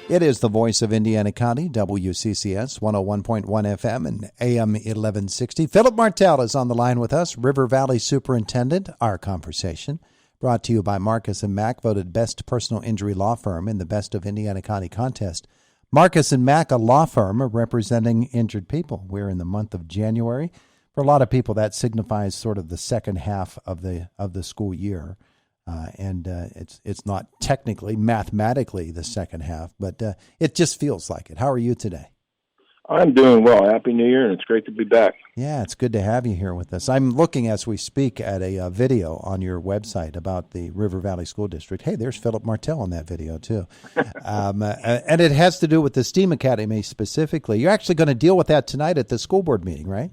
It is the voice of Indiana County, WCCS 101.1 FM and AM 1160. Philip Martell is on the line with us, River Valley Superintendent. Our conversation brought to you by Marcus & Mack, voted best personal injury law firm in the Best of Indiana County contest. Marcus & Mack, a law firm representing injured people. We're in the month of January. For a lot of people, that signifies sort of the second half of the school year. It's not technically, mathematically the second half, but it just feels like it. How are you today? I'm doing well. Happy New Year, and it's great to be back. Yeah, it's good to have you here with us. I'm looking as we speak at a video on your website about the River Valley School District. Hey, there's Philip Martell in that video, too. And it has to do with the STEAM Academy specifically. You're actually going to deal with that tonight at the school board meeting, right?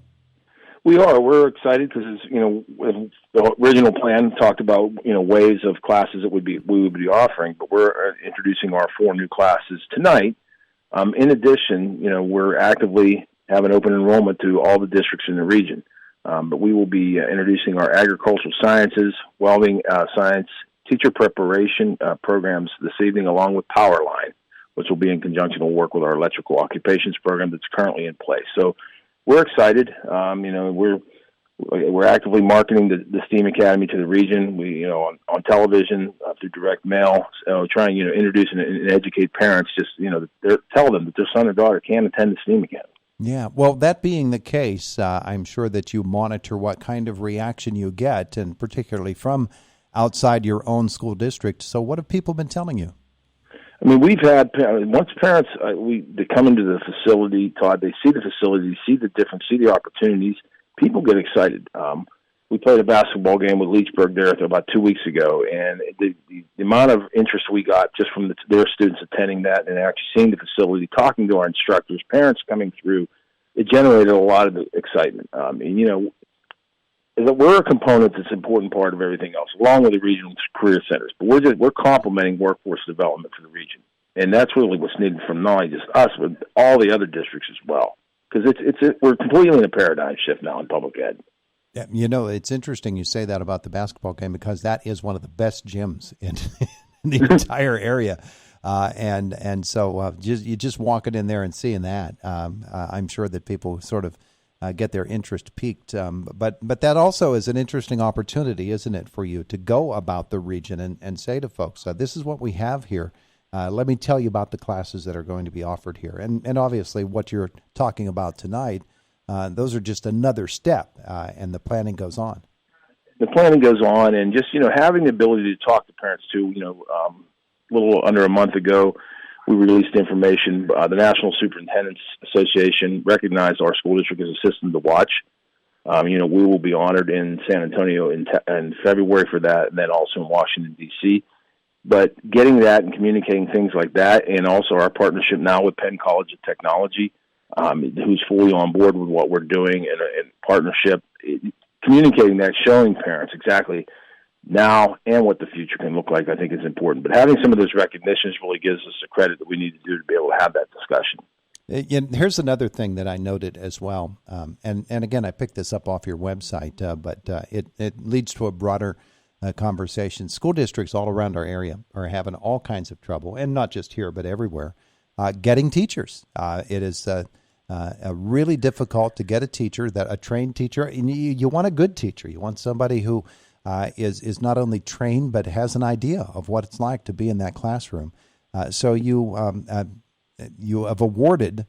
We are. We're excited because, the original plan talked about, waves of classes that we would be offering, but we're introducing our 4 new classes tonight. In addition, we're actively having open enrollment to all the districts in the region. But we will be introducing our agricultural sciences, welding science, teacher preparation programs this evening, along with Powerline, which will be in conjunction to work with our electrical occupations program that's currently in place. So we're excited. We're actively marketing the STEAM Academy to the region. We, on television, through direct mail, trying, introduce and educate parents. Just, tell them that their son or daughter can attend the STEAM Academy. Yeah. Well, that being the case, I'm sure that you monitor what kind of reaction you get, and particularly from outside your own school district. So, what have people been telling you? I mean, we've had, once parents, they come into the facility, Todd, they see the facility, see the difference, see the opportunities, people get excited. We played a basketball game with Leechburg there about 2 weeks ago, and the amount of interest we got just from their students attending that and actually seeing the facility, talking to our instructors, parents coming through, it generated a lot of excitement. We're a component that's an important part of everything else, along with the regional career centers. But we're complementing workforce development for the region, and that's really what's needed from not only just us, but all the other districts as well. Because we're completely in a paradigm shift now in public ed. Yeah, it's interesting you say that about the basketball game, because that is one of the best gyms in the entire area. So you just walking in there and seeing that, I'm sure that people sort of get their interest piqued. But that also is an interesting opportunity, isn't it, for you to go about the region and say to folks, this is what we have here. Let me tell you about the classes that are going to be offered here. And obviously what you're talking about tonight, those are just another step, and the planning goes on. The planning goes on, and just, having the ability to talk to parents too, a little under a month ago, we released information. The National Superintendents Association recognized our school district as a system to watch. We will be honored in San Antonio in February for that, and then also in Washington, D.C., But getting that and communicating things like that, and also our partnership now with Penn College of Technology, who's fully on board with what we're doing in partnership, communicating that, showing parents exactly now and what the future can look like, I think is important. But having some of those recognitions really gives us the credit that we need to do to be able to have that discussion. Here's another thing that I noted as well, and again, I picked this up off your website, but it leads to a broader conversation. School districts all around our area are having all kinds of trouble, and not just here, but everywhere, getting teachers. It is really difficult to get a trained teacher. And you want a good teacher. You want somebody who is not only trained, but has an idea of what it's like to be in that classroom. So you have awarded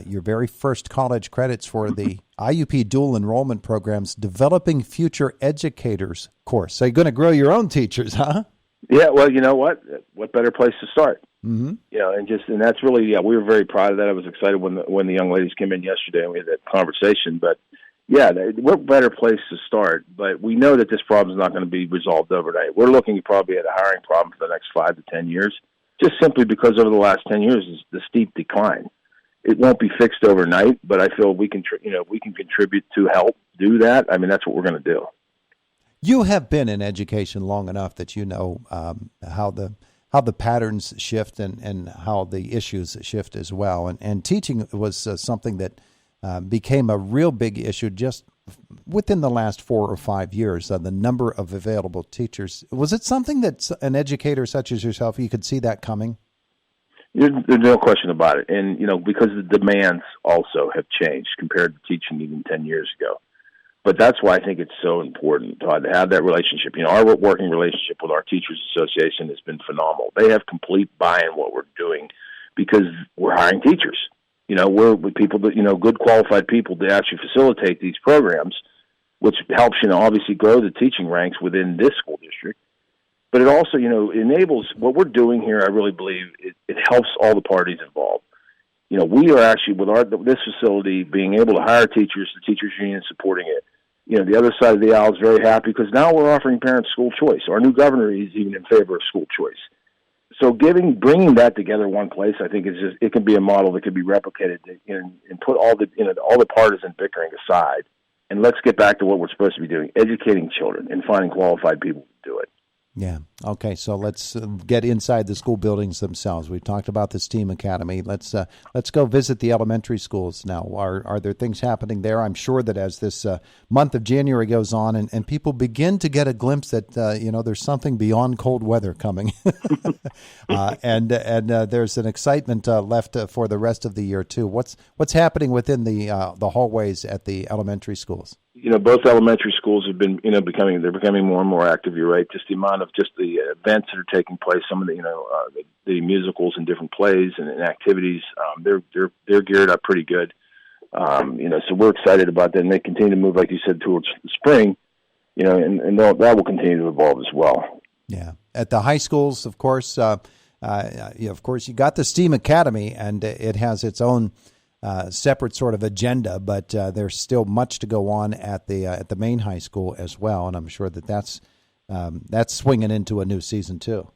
your very first college credits for the IUP dual enrollment program's Developing Future Educators course. So you're going to grow your own teachers, huh? Yeah, well, you know what? What better place to start? Mm-hmm. And that's really, we were very proud of that. I was excited when the young ladies came in yesterday and we had that conversation. But what better place to start? But we know that this problem is not going to be resolved overnight. We're looking probably at a hiring problem for the next 5 to 10 years, just simply because over the last 10 years is the steep decline. It won't be fixed overnight, but I feel we can contribute to help do that. I mean, that's what we're going to do. You have been in education long enough that you know how the patterns shift and how the issues shift as well. And teaching was something that became a real big issue just within the last 4 or 5 years. The number of available teachers. Was it something that an educator such as yourself, you could see that coming? There's no question about it. And, because the demands also have changed compared to teaching even 10 years ago. But that's why I think it's so important to have that relationship. Our working relationship with our Teachers Association has been phenomenal. They have complete buy-in what we're doing because we're hiring teachers. We're with people that, good qualified people to actually facilitate these programs, which helps, obviously grow the teaching ranks within this school district. But it also, enables what we're doing here. I really believe it helps all the parties involved. We are actually, with this facility, being able to hire teachers, the teachers union supporting it. The other side of the aisle is very happy because now we're offering parents school choice. Our new governor is even in favor of school choice. So bringing that together in one place, I think it can be a model that can be replicated and put all the partisan bickering aside, and let's get back to what we're supposed to be doing: educating children and finding qualified people to do it. Yeah. Okay. So let's get inside the school buildings themselves. We've talked about the STEAM Academy. Let's go visit the elementary schools now. Are there things happening there? I'm sure that as this month of January goes on and people begin to get a glimpse that there's something beyond cold weather coming, and there's an excitement left for the rest of the year too. What's happening within the hallways at the elementary schools? Both elementary schools have been, they're becoming more and more active. You're right. Just the amount of the events that are taking place, some of the musicals and different plays and activities, they're geared up pretty good. So we're excited about that, and they continue to move, like you said, towards the spring, and that will continue to evolve as well. Yeah. At the high schools, of course, you got the STEAM Academy, and it has its own separate sort of agenda, but there's still much to go on at the main high school as well, and I'm sure that's swinging into a new season too.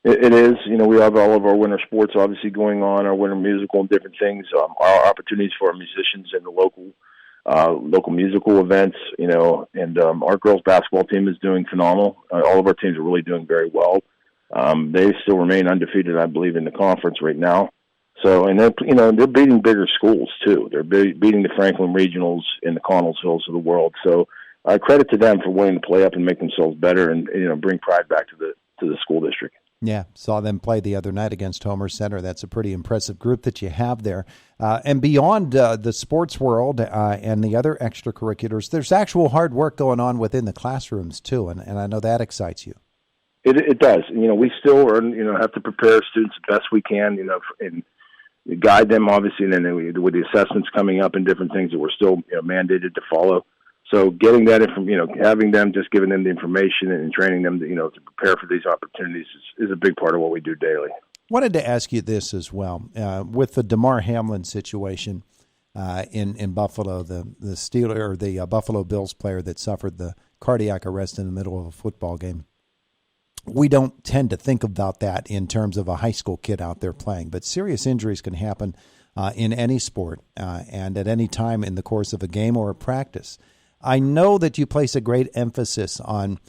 It is. We have all of our winter sports obviously going on, our winter musical and different things. Our opportunities for our musicians in the local musical events. And our girls basketball team is doing phenomenal. All of our teams are really doing very well. They still remain undefeated, I believe, in the conference right now. So, and they're beating bigger schools too. They're beating the Franklin Regionals and the Connellsvilles of the world. So, credit to them for wanting to play up and make themselves better, and bring pride back to the school district. Yeah, saw them play the other night against Homer Center. That's a pretty impressive group that you have there. And beyond the sports world and the other extracurriculars, there's actual hard work going on within the classrooms too, and I know that excites you. It does. We still are, have to prepare students the best we can, and guide them, obviously, and then with the assessments coming up and different things that we're still mandated to follow. So getting that having them, just giving them the information and training them to prepare for these opportunities is a big part of what we do daily. Wanted to ask you this as well. With the DeMar Hamlin situation in Buffalo, the Buffalo Bills player that suffered the cardiac arrest in the middle of a football game, we don't tend to think about that in terms of a high school kid out there playing, but serious injuries can happen in any sport and at any time in the course of a game or a practice. I know that you place a great emphasis on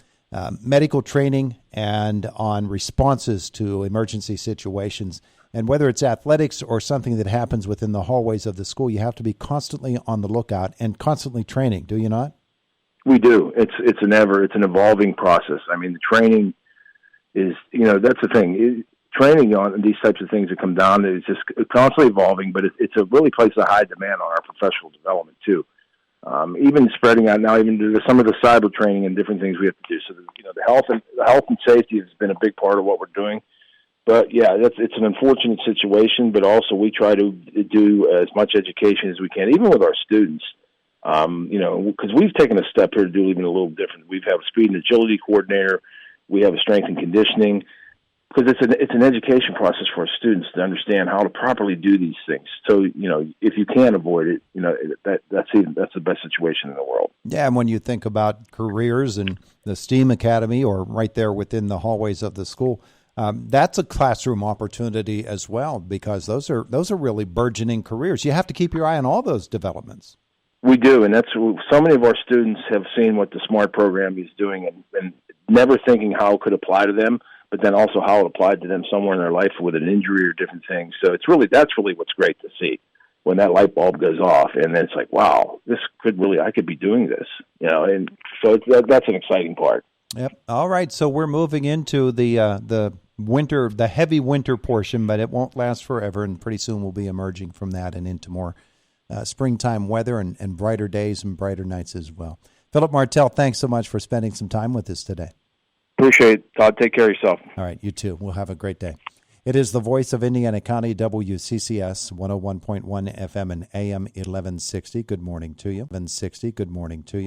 medical training and on responses to emergency situations. And whether it's athletics or something that happens within the hallways of the school, you have to be constantly on the lookout and constantly training, do you not? We do. It's an evolving process. I mean, the training is, that's the thing. Training on these types of things that come down, it's just constantly evolving, but it's a really places a high demand on our professional development too. Even spreading out now, even to some of the cyber training and different things we have to do. So, the health and safety has been a big part of what we're doing. But yeah, it's an unfortunate situation. But also, we try to do as much education as we can, even with our students. Because we've taken a step here to do even a little different. We have a speed and agility coordinator. We have a strength and conditioning. Because it's an education process for our students to understand how to properly do these things. So, if you can avoid it, that's the best situation in the world. Yeah, and when you think about careers and the STEAM Academy or right there within the hallways of the school, that's a classroom opportunity as well, because those are really burgeoning careers. You have to keep your eye on all those developments. We do, and that's so many of our students have seen what the SMART program is doing and never thinking how it could apply to them, but then also how it applied to them somewhere in their life with an injury or different things. So that's really what's great to see when that light bulb goes off, and then it's like, wow, I could be doing this, and so that's an exciting part. Yep. All right. So we're moving into the the heavy winter portion, but it won't last forever, and pretty soon we'll be emerging from that and into more springtime weather and brighter days and brighter nights as well. Philip Martell, thanks so much for spending some time with us today. Appreciate it, Todd. Take care of yourself. All right, you too. We'll have a great day. It is the voice of Indiana County, WCCS, 101.1 FM and AM 1160. Good morning to you. 1160, good morning to you.